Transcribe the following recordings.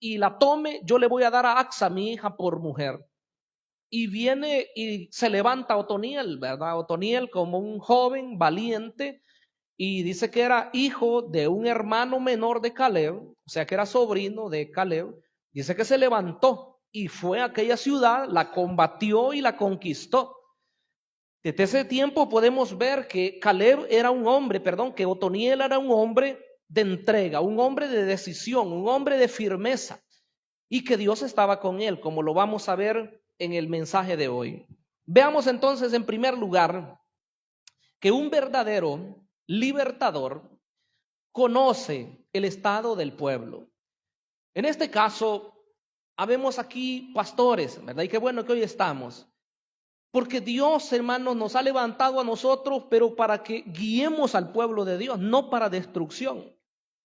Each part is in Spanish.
y la tome, yo le voy a dar a Axa, mi hija, por mujer. Y viene y se levanta Otoniel, ¿verdad? Otoniel como un joven valiente, y dice que era hijo de un hermano menor de Caleb, o sea que era sobrino de Caleb. Dice que se levantó y fue a aquella ciudad, la combatió y la conquistó. Desde ese tiempo podemos ver que que Otoniel era un hombre de entrega, un hombre de decisión, un hombre de firmeza, y que Dios estaba con él, como lo vamos a ver en el mensaje de hoy. Veamos entonces en primer lugar que un verdadero libertador conoce el estado del pueblo. En este caso, habemos aquí pastores, ¿verdad? Y qué bueno que hoy estamos. Porque Dios, hermanos, nos ha levantado a nosotros, pero para que guiemos al pueblo de Dios, no para destrucción.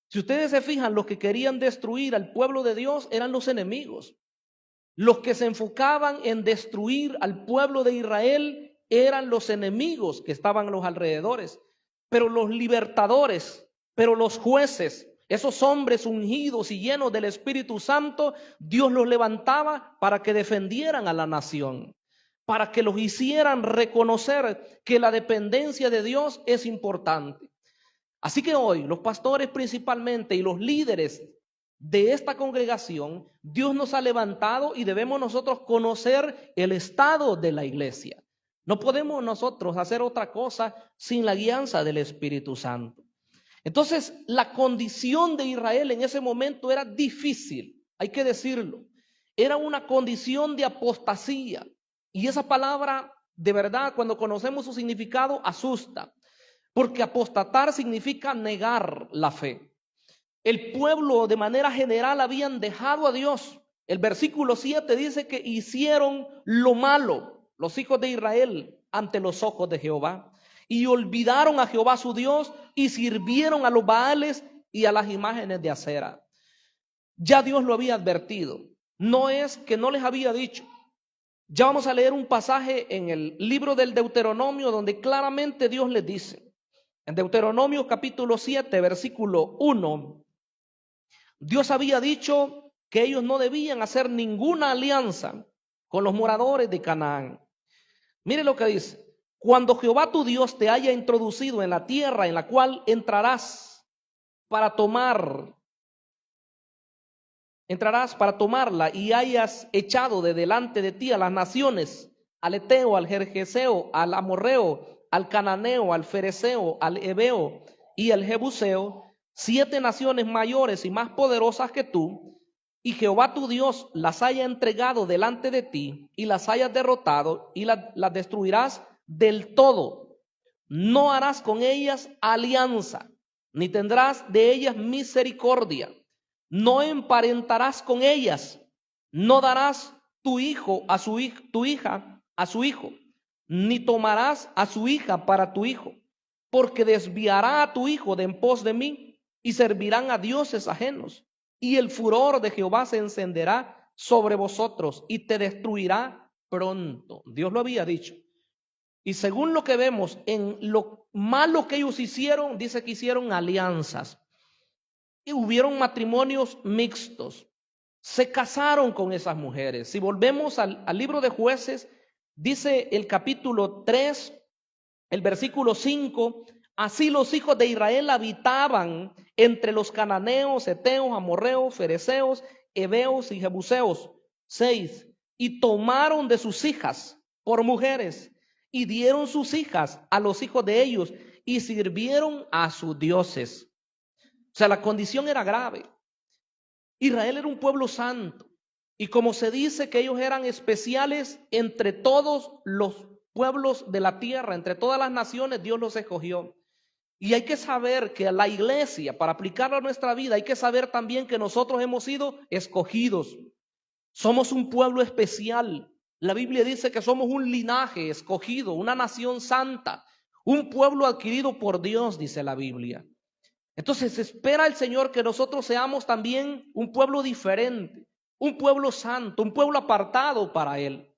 Si ustedes se fijan, los que querían destruir al pueblo de Dios eran los enemigos. Los que se enfocaban en destruir al pueblo de Israel eran los enemigos que estaban a los alrededores. Pero los libertadores, pero los jueces, esos hombres ungidos y llenos del Espíritu Santo, Dios los levantaba para que defendieran a la nación, para que los hicieran reconocer que la dependencia de Dios es importante. Así que hoy los pastores principalmente y los líderes de esta congregación, Dios nos ha levantado y debemos nosotros conocer el estado de la iglesia. No podemos nosotros hacer otra cosa sin la guianza del Espíritu Santo. Entonces, la condición de Israel en ese momento era difícil, hay que decirlo. Era una condición de apostasía. Y esa palabra, de verdad, cuando conocemos su significado, asusta. Porque apostatar significa negar la fe. El pueblo de manera general habían dejado a Dios. El versículo 7 dice que hicieron lo malo, los hijos de Israel, ante los ojos de Jehová. Y olvidaron a Jehová su Dios y sirvieron a los Baales y a las imágenes de acera. Ya Dios lo había advertido. No es que no les había dicho. Ya vamos a leer un pasaje en el libro del Deuteronomio donde claramente Dios les dice. En Deuteronomio capítulo 7, versículo 1, Dios había dicho que ellos no debían hacer ninguna alianza con los moradores de Canaán. Mire lo que dice: cuando Jehová tu Dios te haya introducido en la tierra en la cual entrarás para tomarla y hayas echado de delante de ti a las naciones, al Eteo, al Gergeseo, al Amorreo, al Cananeo, al Fereceo, al Heveo y al Jebuseo, 7 naciones mayores y más poderosas que tú, y Jehová tu Dios las haya entregado delante de ti y las hayas derrotado y las destruirás del todo. No harás con ellas alianza, ni tendrás de ellas misericordia. No emparentarás con ellas, no darás tu hijo a su hijo, tu hija a su hijo, ni tomarás a su hija para tu hijo, porque desviará a tu hijo de en pos de mí y servirán a dioses ajenos. Y el furor de Jehová se encenderá sobre vosotros y te destruirá pronto. Dios lo había dicho. Y según lo que vemos en lo malo que ellos hicieron, dice que hicieron alianzas. Y hubieron matrimonios mixtos. Se casaron con esas mujeres. Si volvemos al libro de Jueces, dice el capítulo 3, el versículo 5, así los hijos de Israel habitaban entre los cananeos, eteos, amorreos, fereceos, heveos y jebuseos. 6, y tomaron de sus hijas por mujeres y dieron sus hijas a los hijos de ellos y sirvieron a sus dioses. O sea, la condición era grave. Israel era un pueblo santo. Y como se dice que ellos eran especiales entre todos los pueblos de la tierra, entre todas las naciones, Dios los escogió. Y hay que saber que la iglesia, para aplicarlo a nuestra vida, hay que saber también que nosotros hemos sido escogidos. Somos un pueblo especial. La Biblia dice que somos un linaje escogido, una nación santa, un pueblo adquirido por Dios, dice la Biblia. Entonces espera el Señor que nosotros seamos también un pueblo diferente, un pueblo santo, un pueblo apartado para Él.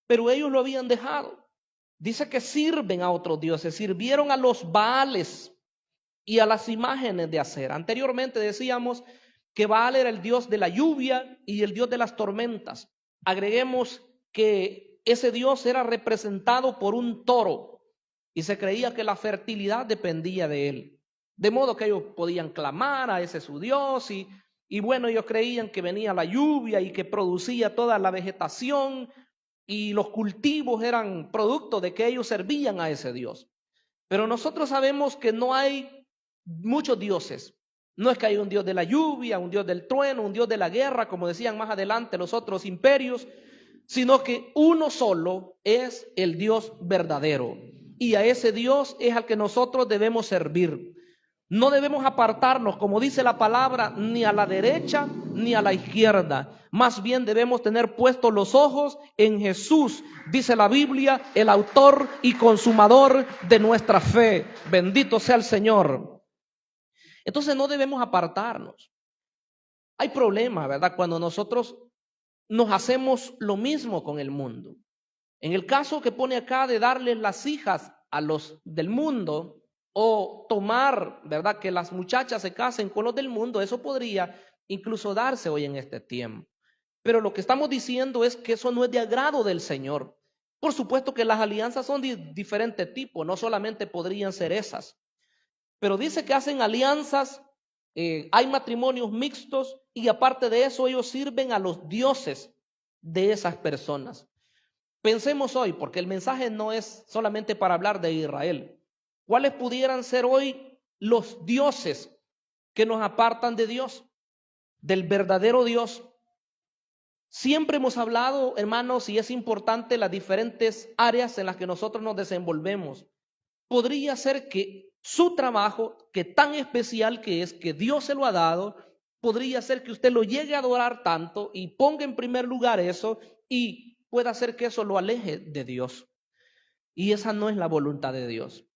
Pero ellos lo habían dejado. Dice que sirven a otros dioses, sirvieron a los Baales y a las imágenes de acera. Anteriormente decíamos que Baal era el dios de la lluvia y el dios de las tormentas. Agreguemos que ese dios era representado por un toro y se creía que la fertilidad dependía de él. De modo que ellos podían clamar a ese su dios y bueno, ellos creían que venía la lluvia y que producía toda la vegetación y los cultivos eran producto de que ellos servían a ese dios. Pero nosotros sabemos que no hay muchos dioses. No es que hay un dios de la lluvia, un dios del trueno, un dios de la guerra, como decían más adelante los otros imperios, sino que uno solo es el Dios verdadero. Y a ese Dios es al que nosotros debemos servir. No debemos apartarnos, como dice la palabra, ni a la derecha ni a la izquierda. Más bien debemos tener puestos los ojos en Jesús, dice la Biblia, el autor y consumador de nuestra fe. Bendito sea el Señor. Entonces no debemos apartarnos. Hay problema, ¿verdad? Cuando nosotros nos hacemos lo mismo con el mundo. En el caso que pone acá de darles las hijas a los del mundo o tomar, ¿verdad?, que las muchachas se casen con los del mundo, eso podría incluso darse hoy en este tiempo. Pero lo que estamos diciendo es que eso no es de agrado del Señor. Por supuesto que las alianzas son de diferente tipo, no solamente podrían ser esas. Pero dice que hacen alianzas, hay matrimonios mixtos y aparte de eso ellos sirven a los dioses de esas personas. Pensemos hoy, porque el mensaje no es solamente para hablar de Israel. ¿Cuáles pudieran ser hoy los dioses que nos apartan de Dios, del verdadero Dios? Siempre hemos hablado, hermanos, y es importante las diferentes áreas en las que nosotros nos desenvolvemos. Podría ser que su trabajo, que tan especial que es, que Dios se lo ha dado, podría ser que usted lo llegue a adorar tanto y ponga en primer lugar eso y pueda hacer que eso lo aleje de Dios. Y esa no es la voluntad de Dios.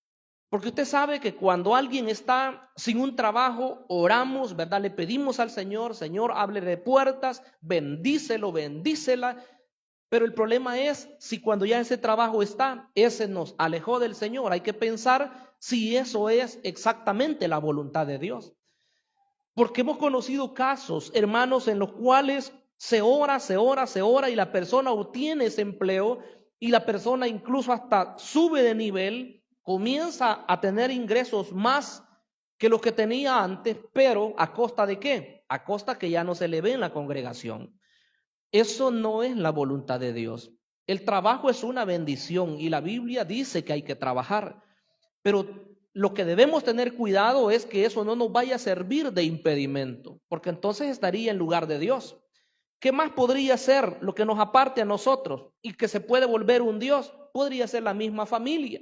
Porque usted sabe que cuando alguien está sin un trabajo, oramos, ¿verdad? Le pedimos al Señor, Señor, ábrele de puertas, bendícelo, bendícela. Pero el problema es si cuando ya ese trabajo está, ese nos alejó del Señor. Hay que pensar si eso es exactamente la voluntad de Dios. Porque hemos conocido casos, hermanos, en los cuales se ora y la persona obtiene ese empleo y la persona incluso hasta sube de nivel, comienza a tener ingresos más que los que tenía antes, pero ¿a costa de qué? A costa que ya no se le ve en la congregación. Eso no es la voluntad de Dios. El trabajo es una bendición y la Biblia dice que hay que trabajar, pero lo que debemos tener cuidado es que eso no nos vaya a servir de impedimento, porque entonces estaría en lugar de Dios. ¿Qué más podría ser lo que nos aparte a nosotros y que se puede volver un Dios? Podría ser la misma familia.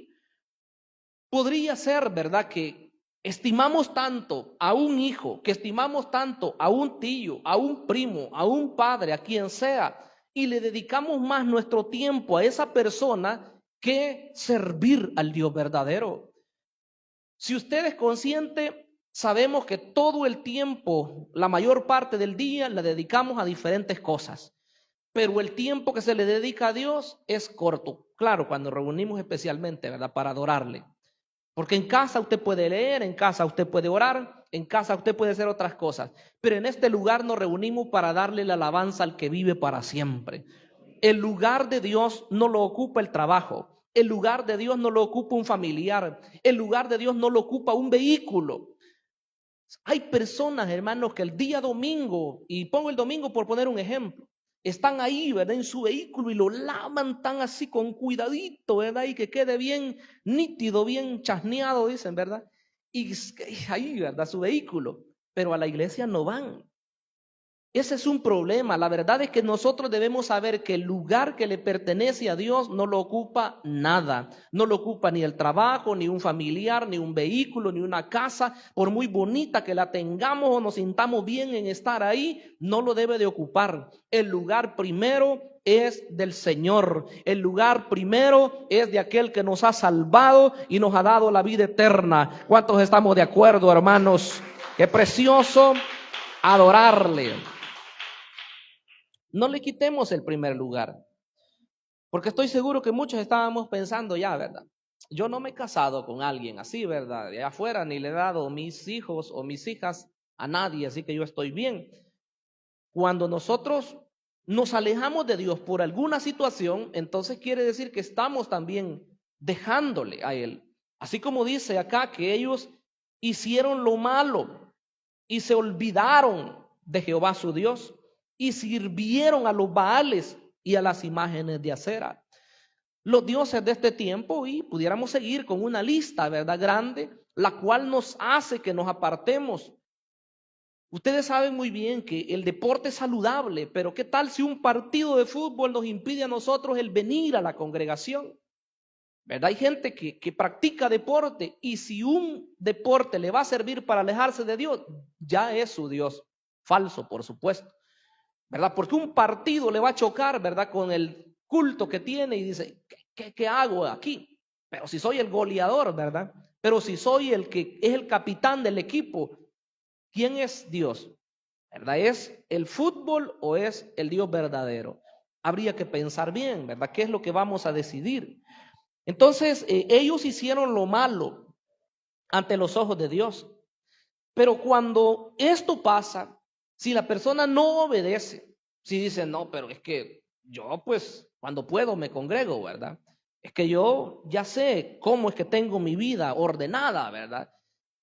Podría ser, ¿verdad?, que estimamos tanto a un hijo, que estimamos tanto a un tío, a un primo, a un padre, a quien sea, y le dedicamos más nuestro tiempo a esa persona que servir al Dios verdadero. Si usted es consciente, sabemos que todo el tiempo, la mayor parte del día, la dedicamos a diferentes cosas. Pero el tiempo que se le dedica a Dios es corto. Claro, cuando reunimos especialmente, ¿verdad?, para adorarle. Porque en casa usted puede leer, en casa usted puede orar, en casa usted puede hacer otras cosas. Pero en este lugar nos reunimos para darle la alabanza al que vive para siempre. El lugar de Dios no lo ocupa el trabajo. El lugar de Dios no lo ocupa un familiar. El lugar de Dios no lo ocupa un vehículo. Hay personas, hermanos, que el día domingo, y pongo el domingo por poner un ejemplo, están ahí, ¿verdad?, en su vehículo y lo lavan tan así con cuidadito, ¿verdad?, y que quede bien nítido, bien chasneado, dicen, ¿verdad? Y ahí, ¿verdad?, su vehículo, pero a la iglesia no van. Ese es un problema. La verdad es que nosotros debemos saber que el lugar que le pertenece a Dios no lo ocupa nada. No lo ocupa ni el trabajo, ni un familiar, ni un vehículo, ni una casa. Por muy bonita que la tengamos o nos sintamos bien en estar ahí, no lo debe de ocupar. El lugar primero es del Señor. El lugar primero es de aquel que nos ha salvado y nos ha dado la vida eterna. ¿Cuántos estamos de acuerdo, hermanos? Qué precioso adorarle. No le quitemos el primer lugar, porque estoy seguro que muchos estábamos pensando ya, ¿verdad? Yo no me he casado con alguien así, ¿verdad? De afuera ni le he dado mis hijos o mis hijas a nadie, así que yo estoy bien. Cuando nosotros nos alejamos de Dios por alguna situación, entonces quiere decir que estamos también dejándole a Él. Así como dice acá que ellos hicieron lo malo y se olvidaron de Jehová su Dios y sirvieron a los Baales y a las imágenes de acera, los dioses de este tiempo, y pudiéramos seguir con una lista, ¿verdad?, grande, la cual nos hace que nos apartemos. Ustedes saben muy bien que el deporte es saludable, pero ¿qué tal si un partido de fútbol nos impide a nosotros el venir a la congregación? ¿Verdad? Hay gente que practica deporte, y si un deporte le va a servir para alejarse de Dios, ya es su Dios. Falso, por supuesto, ¿verdad? Porque un partido le va a chocar, ¿verdad?, con el culto que tiene, y dice, ¿qué hago aquí? Pero si soy el goleador, ¿verdad? Pero si soy el que es el capitán del equipo, ¿quién es Dios? ¿Verdad? ¿Es el fútbol o es el Dios verdadero? Habría que pensar bien, ¿verdad? ¿Qué es lo que vamos a decidir? Entonces, ellos hicieron lo malo ante los ojos de Dios. Pero cuando esto pasa, si la persona no obedece, si dice, no, pero es que yo pues cuando puedo me congrego, ¿verdad? Es que yo ya sé cómo es que tengo mi vida ordenada, ¿verdad?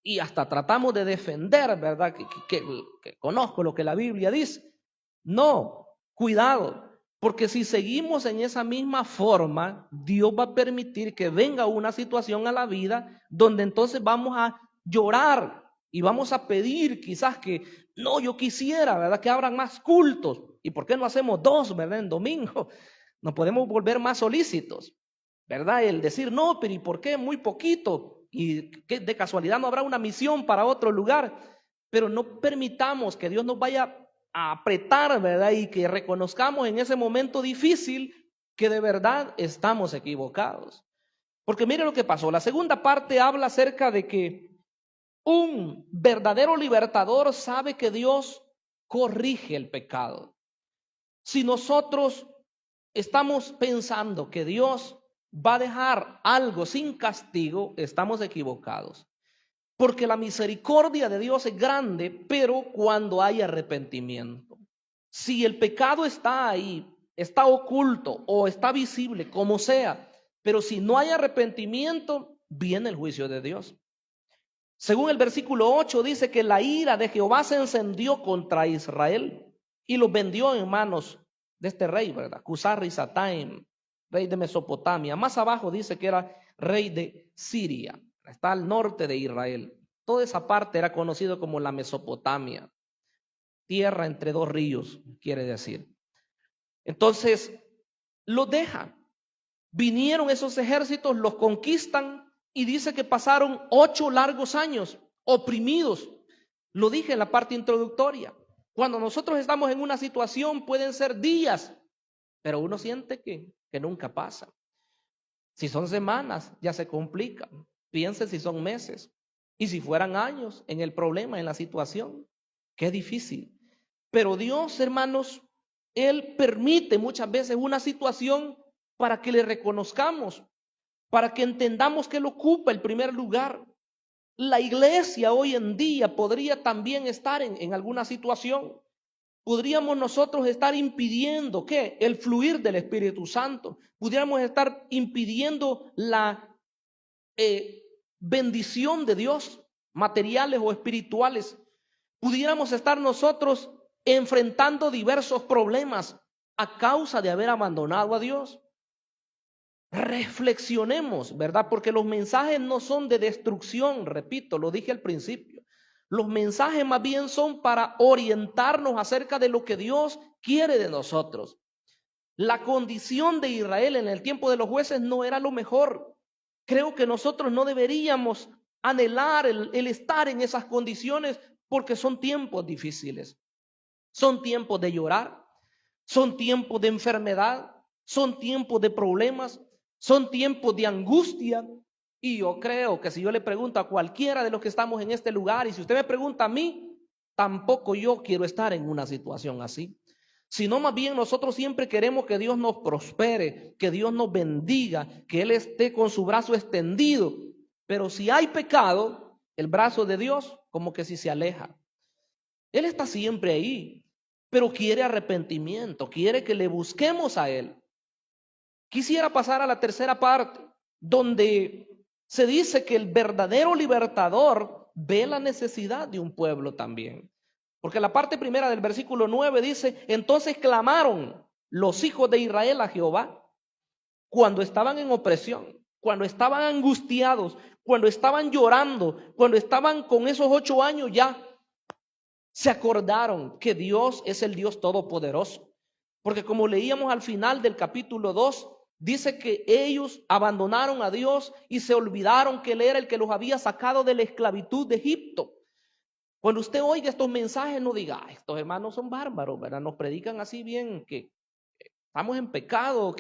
Y hasta tratamos de defender, ¿verdad? Que conozco lo que la Biblia dice. No, cuidado, porque si seguimos en esa misma forma, Dios va a permitir que venga una situación a la vida donde entonces vamos a llorar y vamos a pedir quizás que, no, yo quisiera, ¿verdad?, que abran más cultos. ¿Y por qué no hacemos 2, ¿verdad?, en domingo? Nos podemos volver más solícitos, ¿verdad? El decir, no, pero ¿y por qué muy poquito? Y que de casualidad no habrá una misión para otro lugar. Pero no permitamos que Dios nos vaya a apretar, ¿verdad? Y que reconozcamos en ese momento difícil que de verdad estamos equivocados. Porque mire lo que pasó. La segunda parte habla acerca de que un verdadero libertador sabe que Dios corrige el pecado. Si nosotros estamos pensando que Dios va a dejar algo sin castigo, estamos equivocados. Porque la misericordia de Dios es grande, pero cuando hay arrepentimiento. Si el pecado está ahí, está oculto o está visible, como sea, pero si no hay arrepentimiento, viene el juicio de Dios. Según el versículo 8 dice que la ira de Jehová se encendió contra Israel y los vendió en manos de este rey, ¿verdad? Cusar-Risataim, rey de Mesopotamia. Más abajo dice que era rey de Siria, está al norte de Israel. Toda esa parte era conocido como la Mesopotamia, tierra entre 2 ríos, quiere decir. Entonces, los dejan. Vinieron esos ejércitos, los conquistan, y dice que pasaron 8 largos años oprimidos. Lo dije en la parte introductoria. Cuando nosotros estamos en una situación pueden ser días, pero uno siente que nunca pasa. Si son semanas, ya se complica. Piense si son meses. Y si fueran años en el problema, en la situación, qué difícil. Pero Dios, hermanos, Él permite muchas veces una situación para que le reconozcamos, para que entendamos que Él ocupa el primer lugar. La iglesia hoy en día podría también estar en alguna situación. Podríamos nosotros estar impidiendo ¿qué? El fluir del Espíritu Santo. Pudiéramos estar impidiendo la bendición de Dios, materiales o espirituales. Pudiéramos estar nosotros enfrentando diversos problemas a causa de haber abandonado a Dios. Reflexionemos, ¿verdad? Porque los mensajes no son de destrucción, repito, lo dije al principio. Los mensajes más bien son para orientarnos acerca de lo que Dios quiere de nosotros. La condición de Israel en el tiempo de los jueces no era lo mejor. Creo que nosotros no deberíamos anhelar el estar en esas condiciones porque son tiempos difíciles. Son tiempos de llorar, son tiempos de enfermedad, son tiempos de problemas, son tiempos de angustia. Y yo creo que si yo le pregunto a cualquiera de los que estamos en este lugar, y si usted me pregunta a mí, tampoco yo quiero estar en una situación así. Sino más bien nosotros siempre queremos que Dios nos prospere, que Dios nos bendiga, que Él esté con su brazo extendido. Pero si hay pecado, el brazo de Dios como que si se aleja. Él está siempre ahí, pero quiere arrepentimiento, quiere que le busquemos a Él. Quisiera pasar a la tercera parte, donde se dice que el verdadero libertador ve la necesidad de un pueblo también. Porque la parte primera del versículo 9 dice: entonces clamaron los hijos de Israel a Jehová cuando estaban en opresión, cuando estaban angustiados, cuando estaban llorando, cuando estaban con esos 8 años ya. Se acordaron que Dios es el Dios todopoderoso. Porque como leíamos al final del capítulo 2, dice que ellos abandonaron a Dios y se olvidaron que Él era el que los había sacado de la esclavitud de Egipto. Cuando usted oiga estos mensajes, no diga: estos hermanos son bárbaros, ¿verdad? Nos predican así bien que estamos en pecado o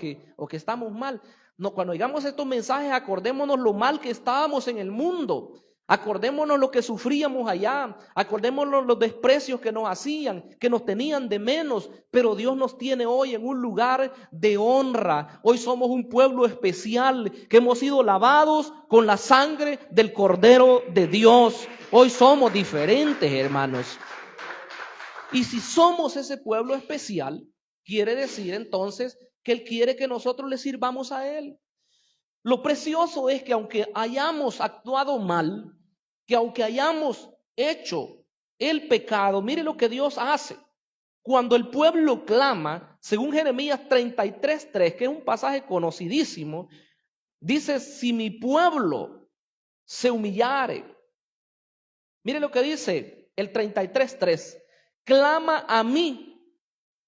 que estamos mal. No, cuando oigamos estos mensajes, acordémonos lo mal que estábamos en el mundo. Acordémonos lo que sufríamos allá. Acordémonos los desprecios que nos hacían, que nos tenían de menos. Pero Dios nos tiene hoy en un lugar de honra. Hoy somos un pueblo especial que hemos sido lavados con la sangre del Cordero de Dios. Hoy somos diferentes, hermanos. Y si somos ese pueblo especial, quiere decir entonces que Él quiere que nosotros le sirvamos a Él. Lo precioso es que aunque hayamos actuado mal, que aunque hayamos hecho el pecado, mire lo que Dios hace. Cuando el pueblo clama, según Jeremías 33:3, que es un pasaje conocidísimo, dice: si mi pueblo se humillare. Mire lo que dice el 33:3. Clama a mí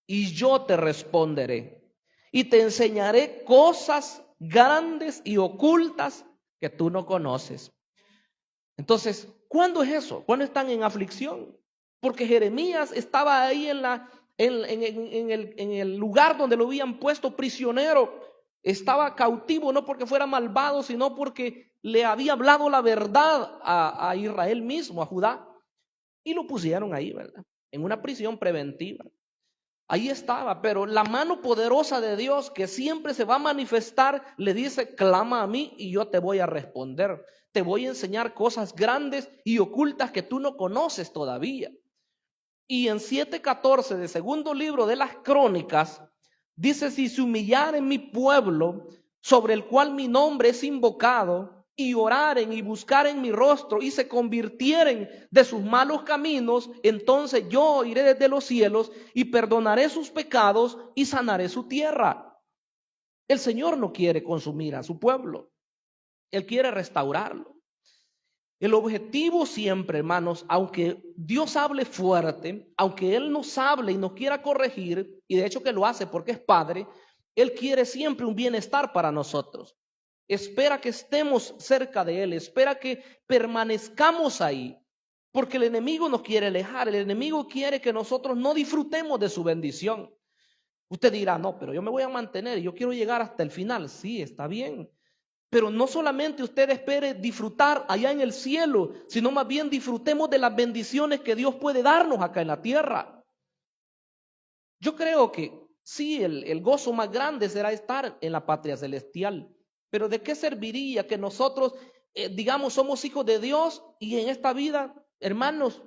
y yo te responderé y te enseñaré cosas grandes y ocultas que tú no conoces. Entonces, ¿cuándo es eso? ¿Cuándo están en aflicción? Porque Jeremías estaba ahí en el lugar donde lo habían puesto prisionero. Estaba cautivo no porque fuera malvado, sino porque le había hablado la verdad a Israel mismo, a Judá. Y lo pusieron ahí, ¿verdad? En una prisión preventiva. Ahí estaba, pero la mano poderosa de Dios, que siempre se va a manifestar, le dice: clama a mí y yo te voy a responder. Te voy a enseñar cosas grandes y ocultas que tú no conoces todavía. Y en 7:14 del segundo libro de las Crónicas, dice: si se humillaren mi pueblo, sobre el cual mi nombre es invocado, y oraren y buscaren mi rostro y se convirtieren de sus malos caminos, entonces yo iré desde los cielos y perdonaré sus pecados y sanaré su tierra. El Señor no quiere consumir a su pueblo. Él quiere restaurarlo. El objetivo siempre, hermanos, aunque Dios hable fuerte, aunque Él nos hable y nos quiera corregir, y de hecho que lo hace porque es Padre, Él quiere siempre un bienestar para nosotros. Espera que estemos cerca de Él, espera que permanezcamos ahí, porque el enemigo nos quiere alejar, el enemigo quiere que nosotros no disfrutemos de su bendición. Usted dirá: no, pero yo me voy a mantener, yo quiero llegar hasta el final. Sí, está bien. Pero no solamente usted espere disfrutar allá en el cielo, sino más bien disfrutemos de las bendiciones que Dios puede darnos acá en la tierra. Yo creo que sí, el gozo más grande será estar en la patria celestial. Pero ¿de qué serviría que nosotros, digamos, somos hijos de Dios y en esta vida, hermanos,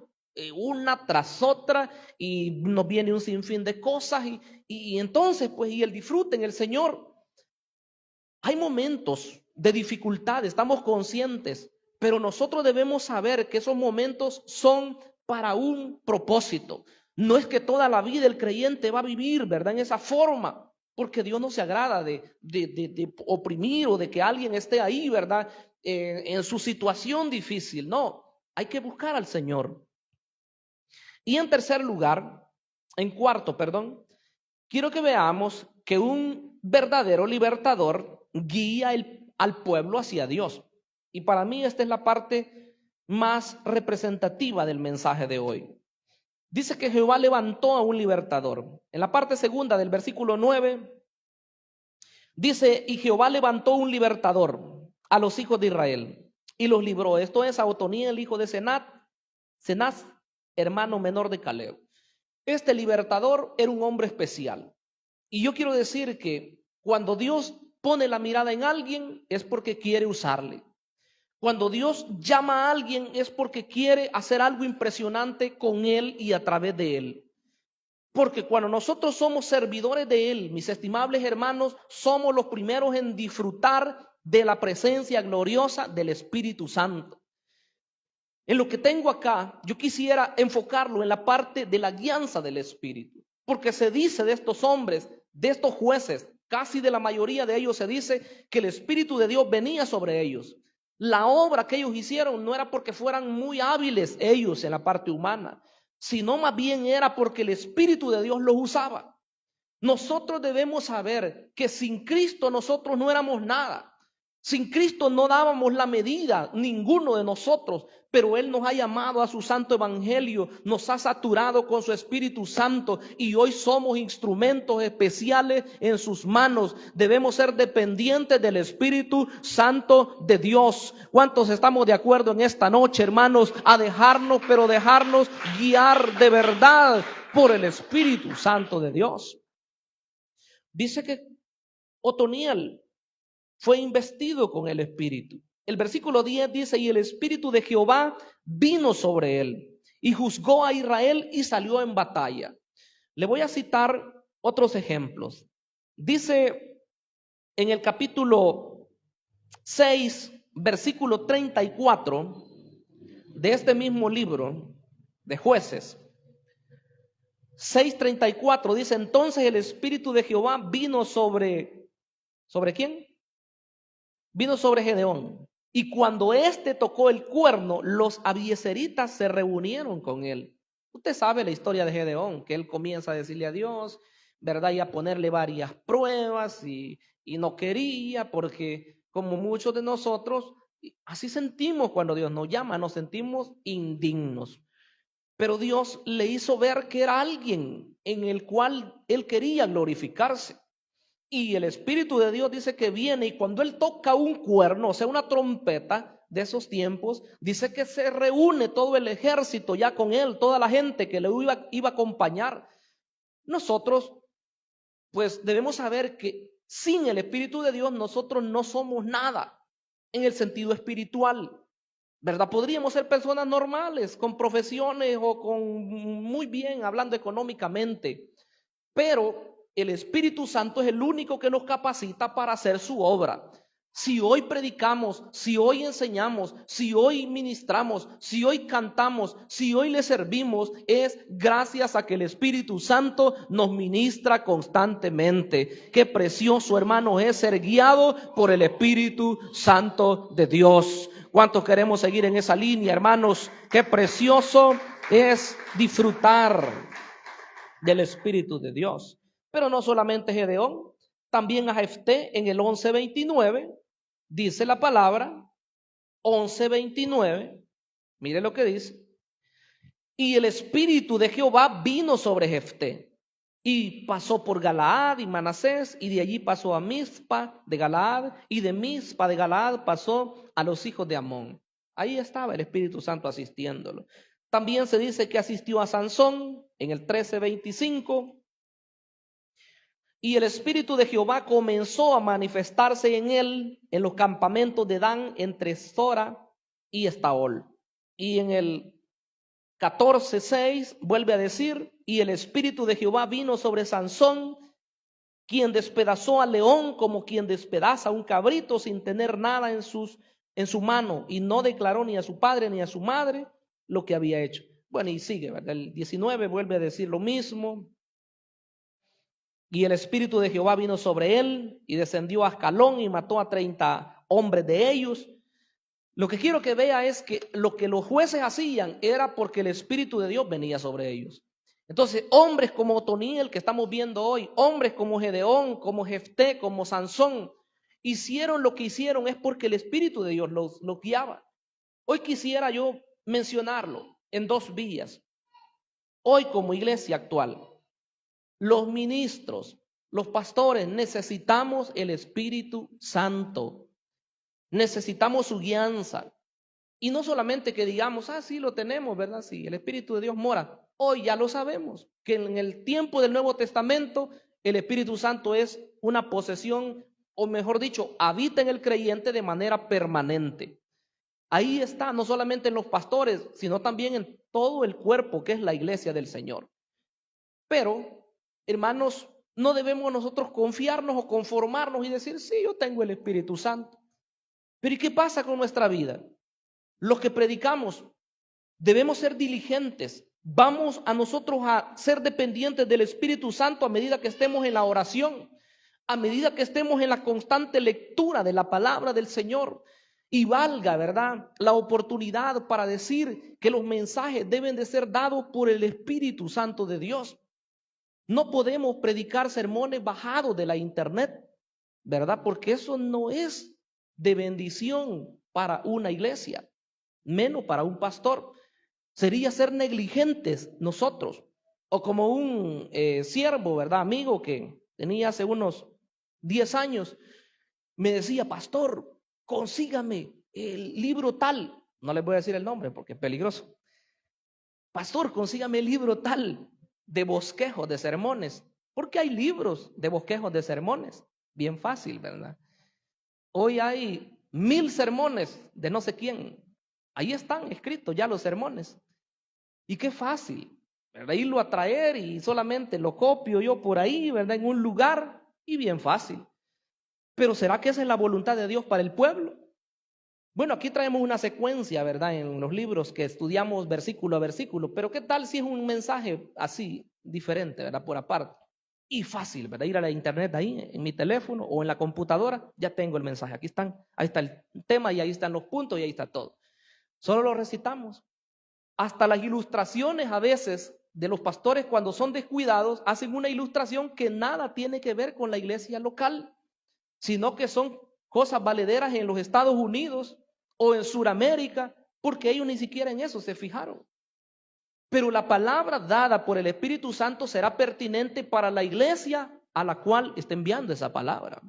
una tras otra, y nos viene un sinfín de cosas y entonces, pues, y el disfrute en el Señor? Hay momentos de dificultad, estamos conscientes, pero nosotros debemos saber que esos momentos son para un propósito. No es que toda la vida el creyente va a vivir, ¿verdad?, en esa forma, porque Dios no se agrada de oprimir o de que alguien esté ahí, ¿verdad?, en su situación difícil. No, hay que buscar al Señor. Y en cuarto, quiero que veamos que un verdadero libertador guía al pueblo hacia Dios. Y para mí esta es la parte más representativa del mensaje de hoy. Dice que Jehová levantó a un libertador. En la parte segunda del versículo 9 dice: y Jehová levantó un libertador a los hijos de Israel y los libró. Esto es a Otoniel, hijo de Cenaz, hermano menor de Caleb. Este libertador era un hombre especial. Y yo quiero decir que cuando Dios pone la mirada en alguien es porque quiere usarle. Cuando Dios llama a alguien es porque quiere hacer algo impresionante con él y a través de él. Porque cuando nosotros somos servidores de Él, mis estimables hermanos, somos los primeros en disfrutar de la presencia gloriosa del Espíritu Santo. En lo que tengo acá, yo quisiera enfocarlo en la parte de la guianza del Espíritu. Porque se dice de estos hombres, de estos jueces, casi de la mayoría de ellos se dice que el Espíritu de Dios venía sobre ellos. La obra que ellos hicieron no era porque fueran muy hábiles ellos en la parte humana, sino más bien era porque el Espíritu de Dios los usaba. Nosotros debemos saber que sin Cristo nosotros no éramos nada. Sin Cristo no dábamos la medida, ninguno de nosotros, pero Él nos ha llamado a su santo evangelio, nos ha saturado con su Espíritu Santo y hoy somos instrumentos especiales en sus manos. Debemos ser dependientes del Espíritu Santo de Dios. ¿Cuántos estamos de acuerdo en esta noche, hermanos, a dejarnos, pero dejarnos guiar de verdad por el Espíritu Santo de Dios? Dice que Otoniel fue investido con el Espíritu. El versículo 10 dice, y el Espíritu de Jehová vino sobre él y juzgó a Israel y salió en batalla. Le voy a citar otros ejemplos. Dice en el capítulo 6, versículo 34 de este mismo libro de Jueces. 6:34 dice, entonces el Espíritu de Jehová vino ¿sobre quién? Vino sobre Gedeón. Y cuando éste tocó el cuerno, los abiezeritas se reunieron con él. Usted sabe la historia de Gedeón, que él comienza a decirle a Dios, ¿verdad? Y a ponerle varias pruebas y no quería, porque como muchos de nosotros, así sentimos cuando Dios nos llama, nos sentimos indignos. Pero Dios le hizo ver que era alguien en el cual él quería glorificarse. Y el Espíritu de Dios dice que viene y cuando él toca un cuerno, o sea, una trompeta de esos tiempos, dice que se reúne todo el ejército ya con él, toda la gente que le iba a acompañar. Nosotros, pues debemos saber que sin el Espíritu de Dios nosotros no somos nada en el sentido espiritual, ¿verdad? Podríamos ser personas normales, con profesiones o con muy bien, hablando económicamente, pero el Espíritu Santo es el único que nos capacita para hacer su obra. Si hoy predicamos, si hoy enseñamos, si hoy ministramos, si hoy cantamos, si hoy le servimos, es gracias a que el Espíritu Santo nos ministra constantemente. Qué precioso, hermano, es ser guiado por el Espíritu Santo de Dios. ¿Cuántos queremos seguir en esa línea, hermanos? Qué precioso es disfrutar del Espíritu de Dios. Pero no solamente Gedeón, también a Jefté en el 11:29, dice la palabra, 11:29, mire lo que dice, y el Espíritu de Jehová vino sobre Jefté, y pasó por Galaad y Manasés, y de allí pasó a Mizpa de Galaad, y de Mizpa de Galaad pasó a los hijos de Amón. Ahí estaba el Espíritu Santo asistiéndolo. También se dice que asistió a Sansón en el 13:25, y el Espíritu de Jehová comenzó a manifestarse en él en los campamentos de Dan entre Zora y Estaol. Y en el 14:6 vuelve a decir, y el Espíritu de Jehová vino sobre Sansón, quien despedazó al león como quien despedaza a un cabrito sin tener nada en su mano, y no declaró ni a su padre ni a su madre lo que había hecho. Bueno, y sigue, ¿verdad? El 19 vuelve a decir lo mismo. Y el Espíritu de Jehová vino sobre él y descendió a Ascalón y mató a 30 hombres de ellos. Lo que quiero que vea es que lo que los jueces hacían era porque el Espíritu de Dios venía sobre ellos. Entonces, hombres como Otoniel que estamos viendo hoy, hombres como Gedeón, como Jefté, como Sansón, hicieron lo que hicieron es porque el Espíritu de Dios los guiaba. Hoy quisiera yo mencionarlo en dos vías. Hoy como iglesia actual, los ministros, los pastores, necesitamos el Espíritu Santo. Necesitamos su guianza. Y no solamente que digamos, sí lo tenemos, ¿verdad? Sí, el Espíritu de Dios mora. Hoy ya lo sabemos, que en el tiempo del Nuevo Testamento, el Espíritu Santo es una posesión, o mejor dicho, habita en el creyente de manera permanente. Ahí está, no solamente en los pastores, sino también en todo el cuerpo que es la iglesia del Señor. Pero, hermanos, no debemos nosotros confiarnos o conformarnos y decir, sí, yo tengo el Espíritu Santo. Pero ¿y qué pasa con nuestra vida? Los que predicamos debemos ser diligentes. Vamos a nosotros a ser dependientes del Espíritu Santo a medida que estemos en la oración, a medida que estemos en la constante lectura de la palabra del Señor. Y valga, ¿verdad?, la oportunidad para decir que los mensajes deben de ser dados por el Espíritu Santo de Dios. No podemos predicar sermones bajados de la internet, ¿verdad? Porque eso no es de bendición para una iglesia, menos para un pastor. Sería ser negligentes nosotros. O como un siervo, ¿verdad? Amigo que tenía hace unos 10 años, me decía, pastor, consígame el libro tal. No les voy a decir el nombre porque es peligroso. Pastor, consígame el libro tal de bosquejos de sermones. Porque hay libros de bosquejos de sermones. Bien fácil, ¿verdad? Hoy hay 1000 sermones de no sé quién. Ahí están escritos ya los sermones. Y qué fácil, ¿verdad? Irlo a traer y solamente lo copio yo por ahí, ¿verdad? En un lugar y bien fácil. Pero ¿será que esa es la voluntad de Dios para el pueblo? Bueno, aquí traemos una secuencia, ¿verdad? En los libros que estudiamos versículo a versículo, pero ¿qué tal si es un mensaje así, diferente, ¿verdad? Por aparte. Y fácil, ¿verdad? Ir a la internet ahí, en mi teléfono o en la computadora, ya tengo el mensaje. Aquí están, ahí está el tema y ahí están los puntos y ahí está todo. Solo lo recitamos. Hasta las ilustraciones a veces de los pastores cuando son descuidados hacen una ilustración que nada tiene que ver con la iglesia local, sino que son cosas valederas en los Estados Unidos o en Sudamérica, porque ellos ni siquiera en eso se fijaron. Pero la palabra dada por el Espíritu Santo será pertinente para la iglesia a la cual está enviando esa palabra.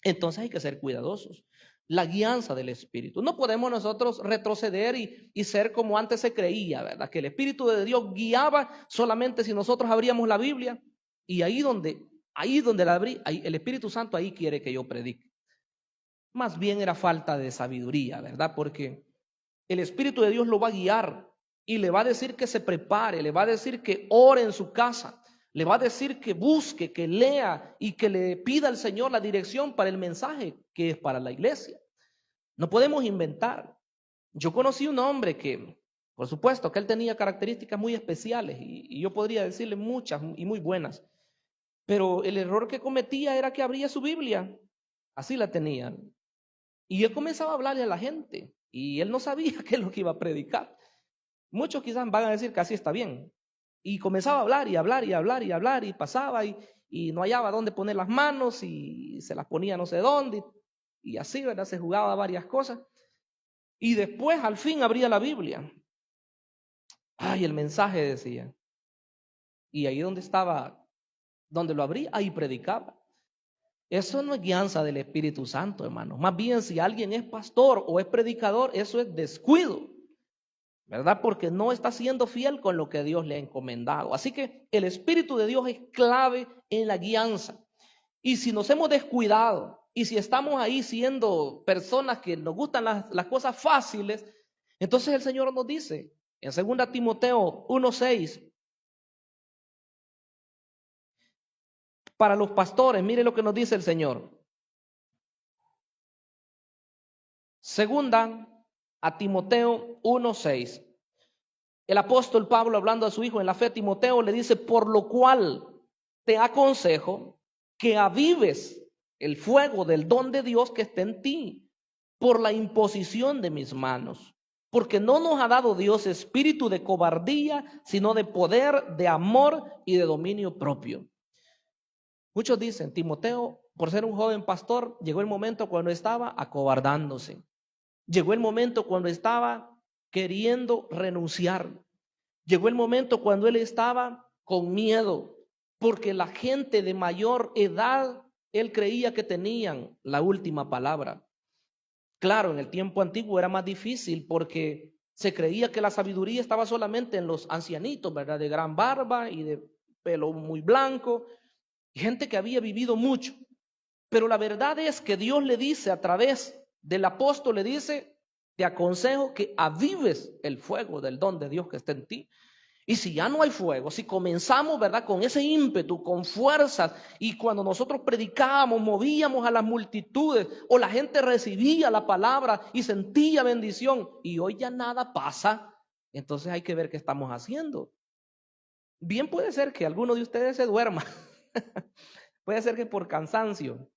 Entonces hay que ser cuidadosos. La guianza del Espíritu. No podemos nosotros retroceder y ser como antes se creía, ¿verdad? Que el Espíritu de Dios guiaba solamente si nosotros abríamos la Biblia. Y ahí donde la abrí, ahí, el Espíritu Santo ahí quiere que yo predique. Más bien era falta de sabiduría, ¿verdad? Porque el Espíritu de Dios lo va a guiar y le va a decir que se prepare, le va a decir que ore en su casa, le va a decir que busque, que lea y que le pida al Señor la dirección para el mensaje que es para la iglesia. No podemos inventar. Yo conocí un hombre que, por supuesto, que él tenía características muy especiales y yo podría decirle muchas y muy buenas, pero el error que cometía era que abría su Biblia, así la tenía, y él comenzaba a hablarle a la gente y él no sabía qué es lo que iba a predicar. Muchos quizás van a decir que así está bien. Y comenzaba a hablar y hablar y hablar y hablar y pasaba y no hallaba dónde poner las manos y se las ponía no sé dónde. Y así, ¿verdad? Se jugaba varias cosas. Y después al fin abría la Biblia. Ay, el mensaje decía. Y ahí donde estaba, donde lo abrí, ahí predicaba. Eso no es guianza del Espíritu Santo, hermano. Más bien, si alguien es pastor o es predicador, eso es descuido, ¿verdad? Porque no está siendo fiel con lo que Dios le ha encomendado. Así que el Espíritu de Dios es clave en la guianza. Y si nos hemos descuidado y si estamos ahí siendo personas que nos gustan las cosas fáciles, entonces el Señor nos dice en 2 Timoteo 1:6, para los pastores, mire lo que nos dice el Señor. 2 Timoteo 1:6. El apóstol Pablo, hablando a su hijo en la fe, Timoteo, le dice, por lo cual te aconsejo que avives el fuego del don de Dios que está en ti por la imposición de mis manos. Porque no nos ha dado Dios espíritu de cobardía, sino de poder, de amor y de dominio propio. Muchos dicen, Timoteo, por ser un joven pastor, llegó el momento cuando estaba acobardándose. Llegó el momento cuando estaba queriendo renunciar. Llegó el momento cuando él estaba con miedo, porque la gente de mayor edad, él creía que tenían la última palabra. Claro, en el tiempo antiguo era más difícil porque se creía que la sabiduría estaba solamente en los ancianitos, ¿verdad? De gran barba y de pelo muy blanco, gente que había vivido mucho. Pero la verdad es que Dios le dice a través del apóstol, le dice, te aconsejo que avives el fuego del don de Dios que está en ti. Y si ya no hay fuego, si comenzamos, ¿verdad?, con ese ímpetu, con fuerzas, y cuando nosotros predicábamos, movíamos a las multitudes, o la gente recibía la palabra y sentía bendición, y hoy ya nada pasa, entonces hay que ver qué estamos haciendo. Bien puede ser que alguno de ustedes se duerma, puede ser que por cansancio,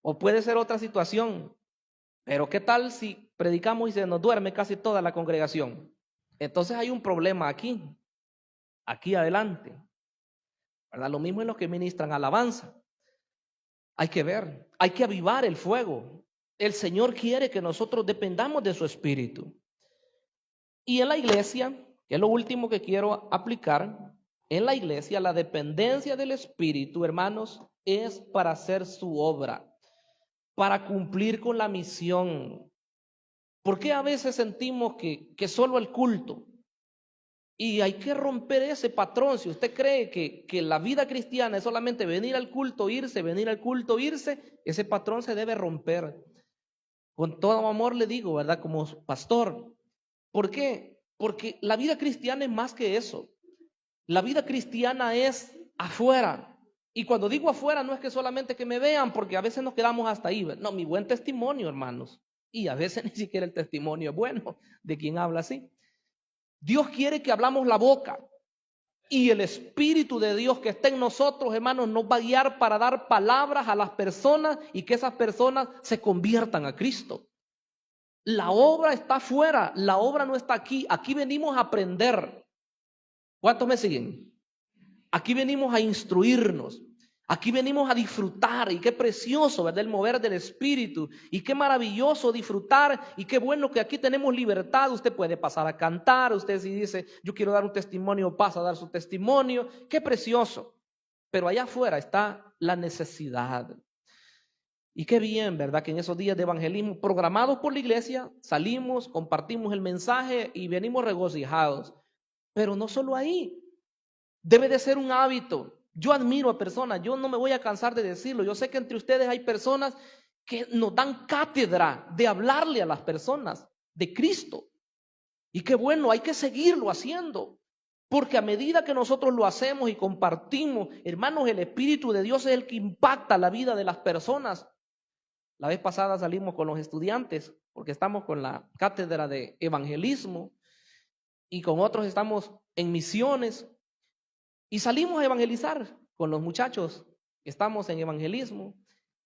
o puede ser otra situación, pero ¿qué tal si predicamos y se nos duerme casi toda la congregación? Entonces hay un problema aquí adelante, ¿verdad? Lo mismo en los que ministran alabanza. Hay que ver, hay que avivar el fuego. El Señor quiere que nosotros dependamos de su Espíritu. Y en la iglesia, que es lo último que quiero aplicar, en la iglesia la dependencia del Espíritu, hermanos, es para hacer su obra, para cumplir con la misión. ¿Por qué a veces sentimos que solo el culto? Y hay que romper ese patrón. Si usted cree que la vida cristiana es solamente venir al culto, irse, venir al culto, irse, ese patrón se debe romper. Con todo amor le digo, ¿verdad? Como pastor. ¿Por qué? Porque la vida cristiana es más que eso. La vida cristiana es afuera. Y cuando digo afuera no es que solamente que me vean, porque a veces nos quedamos hasta ahí. No, mi buen testimonio, hermanos. Y a veces ni siquiera el testimonio es bueno de quien habla así. Dios quiere que hablamos la boca. Y el Espíritu de Dios que está en nosotros, hermanos, nos va a guiar para dar palabras a las personas y que esas personas se conviertan a Cristo. La obra está afuera, la obra no está aquí. Aquí venimos a aprender. ¿Cuántos me siguen? Aquí venimos a instruirnos. Aquí venimos a disfrutar. Y qué precioso, ¿verdad?, el mover del Espíritu. Y qué maravilloso disfrutar. Y qué bueno que aquí tenemos libertad. Usted puede pasar a cantar. Usted si dice, yo quiero dar un testimonio, pasa a dar su testimonio. Qué precioso. Pero allá afuera está la necesidad. Y qué bien, ¿verdad?, que en esos días de evangelismo programados por la iglesia, salimos, compartimos el mensaje y venimos regocijados. Pero no solo ahí. Debe de ser un hábito. Yo admiro a personas, yo no me voy a cansar de decirlo. Yo sé que entre ustedes hay personas que nos dan cátedra de hablarle a las personas de Cristo. Y qué bueno, hay que seguirlo haciendo. Porque a medida que nosotros lo hacemos y compartimos, hermanos, el Espíritu de Dios es el que impacta la vida de las personas. La vez pasada salimos con los estudiantes, porque estamos con la cátedra de evangelismo y con otros estamos en misiones. Y salimos a evangelizar con los muchachos, estamos en evangelismo,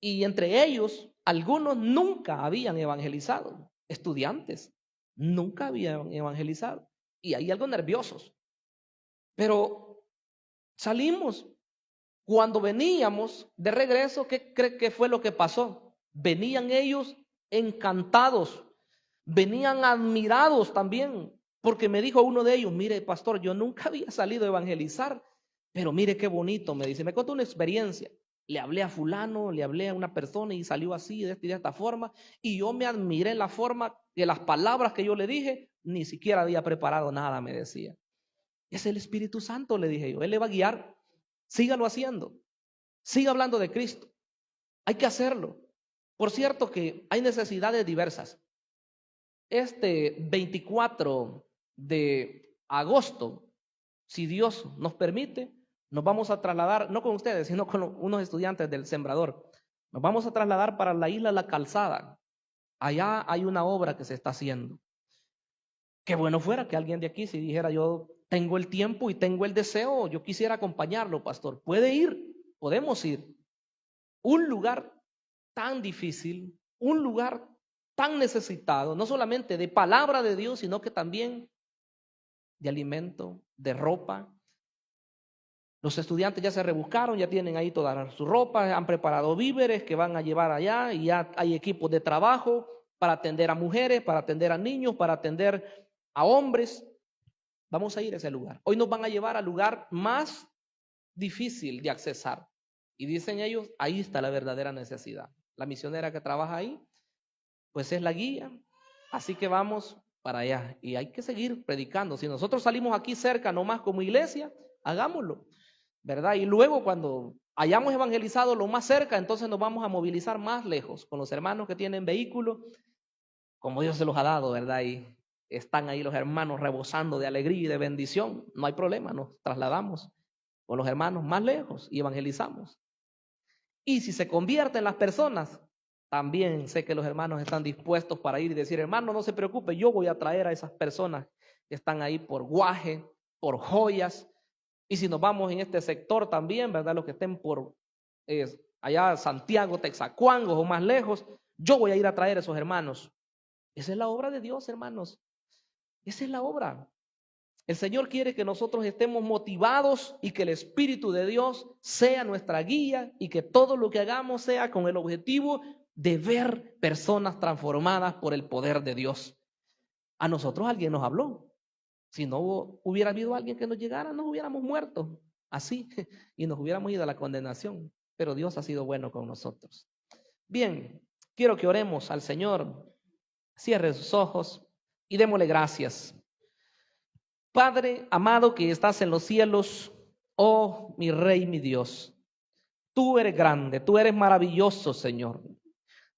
y entre ellos, algunos nunca habían evangelizado, estudiantes, nunca habían evangelizado, y hay algo nerviosos. Pero salimos, cuando veníamos de regreso, ¿qué cree que fue lo que pasó? Venían ellos encantados, venían admirados también, porque me dijo uno de ellos, mire, pastor, yo nunca había salido a evangelizar, pero mire qué bonito, me dice, me contó una experiencia. Le hablé a fulano, le hablé a una persona y salió así, de esta forma, y yo me admiré la forma de las palabras que yo le dije, ni siquiera había preparado nada, me decía. Es el Espíritu Santo, le dije yo, Él le va a guiar, sígalo haciendo, siga hablando de Cristo, hay que hacerlo. Por cierto que hay necesidades diversas. Este 24 de agosto, si Dios nos permite, nos vamos a trasladar, no con ustedes, sino con unos estudiantes del Sembrador. Nos vamos a trasladar para la isla La Calzada. Allá hay una obra que se está haciendo. Qué bueno fuera que alguien de aquí si dijera, yo tengo el tiempo y tengo el deseo, yo quisiera acompañarlo, pastor. Puede ir, podemos ir. Un lugar tan difícil, un lugar tan necesitado, no solamente de palabra de Dios, sino que también de alimento, de ropa. Los estudiantes ya se rebuscaron, ya tienen ahí toda su ropa, han preparado víveres que van a llevar allá y ya hay equipos de trabajo para atender a mujeres, para atender a niños, para atender a hombres. Vamos a ir a ese lugar. Hoy nos van a llevar al lugar más difícil de accesar. Y dicen ellos, ahí está la verdadera necesidad. La misionera que trabaja ahí, pues es la guía. Así que vamos para allá. Y hay que seguir predicando. Si nosotros salimos aquí cerca, nomás como iglesia, hagámoslo, ¿verdad? Y luego cuando hayamos evangelizado lo más cerca, entonces nos vamos a movilizar más lejos con los hermanos que tienen vehículos, como Dios se los ha dado, ¿verdad? Y están ahí los hermanos rebosando de alegría y de bendición. No hay problema, nos trasladamos con los hermanos más lejos y evangelizamos. Y si se convierten las personas, también sé que los hermanos están dispuestos para ir y decir, hermano, no se preocupe, yo voy a traer a esas personas que están ahí por guaje, por joyas. Y si nos vamos en este sector también, ¿verdad? Los que estén por allá Santiago, Texacuangos o más lejos, yo voy a ir a traer a esos hermanos. Esa es la obra de Dios, hermanos. Esa es la obra. El Señor quiere que nosotros estemos motivados y que el Espíritu de Dios sea nuestra guía y que todo lo que hagamos sea con el objetivo de ver personas transformadas por el poder de Dios. A nosotros alguien nos habló. Si no hubiera habido alguien que nos llegara, nos hubiéramos muerto así y nos hubiéramos ido a la condenación. Pero Dios ha sido bueno con nosotros. Bien, quiero que oremos al Señor. Cierre sus ojos y démosle gracias. Padre amado que estás en los cielos, oh mi Rey, mi Dios, tú eres grande, tú eres maravilloso, Señor.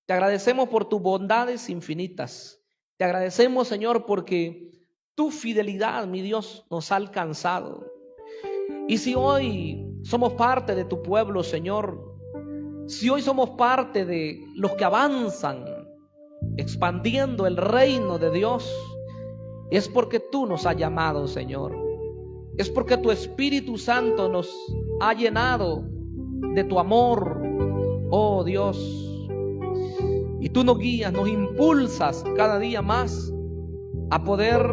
Te agradecemos por tus bondades infinitas. Te agradecemos, Señor, porque tu fidelidad, mi Dios, nos ha alcanzado. Y si hoy somos parte de tu pueblo, Señor, si hoy somos parte de los que avanzan, expandiendo el reino de Dios, es porque tú nos has llamado, Señor. Es porque tu Espíritu Santo nos ha llenado de tu amor, oh Dios. Y tú nos guías, nos impulsas cada día más a poder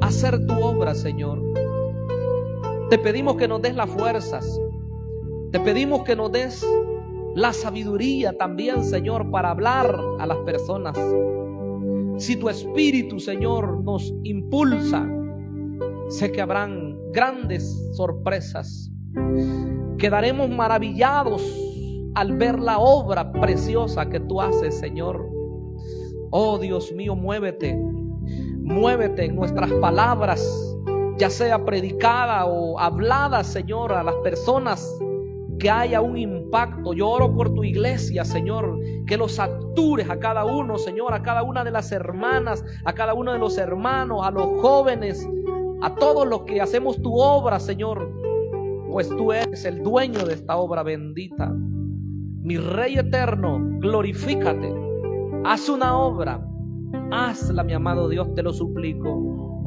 hacer tu obra, Señor. Te pedimos que nos des las fuerzas. Te pedimos que nos des la sabiduría también, Señor, para hablar a las personas. Si tu Espíritu, Señor, nos impulsa, sé que habrán grandes sorpresas. Quedaremos maravillados al ver la obra preciosa que tú haces, Señor. Oh Dios mío, muévete en nuestras palabras, ya sea predicada o hablada, Señor, a las personas, que haya un impacto. Yo oro por tu iglesia, Señor, que los satures a cada uno, Señor, a cada una de las hermanas, a cada uno de los hermanos, a los jóvenes, a todos los que hacemos tu obra, Señor, pues tú eres el dueño de esta obra bendita. Mi Rey eterno, glorifícate, haz una obra, hazla, mi amado Dios, te lo suplico,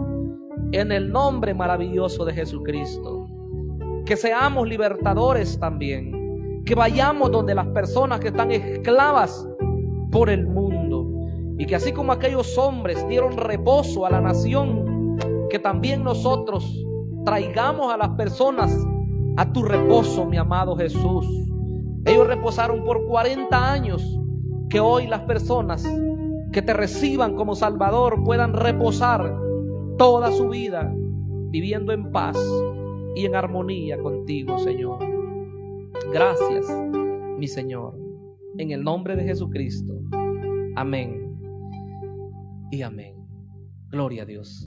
en el nombre maravilloso de Jesucristo. Que seamos libertadores también, que vayamos donde las personas que están esclavas por el mundo, y que así como aquellos hombres dieron reposo a la nación, que también nosotros traigamos a las personas a tu reposo, mi amado Jesús. Ellos reposaron por 40 años, que hoy las personas que te reciban como Salvador puedan reposar toda su vida viviendo en paz y en armonía contigo, Señor. Gracias, mi Señor, en el nombre de Jesucristo. Amén y amén. Gloria a Dios.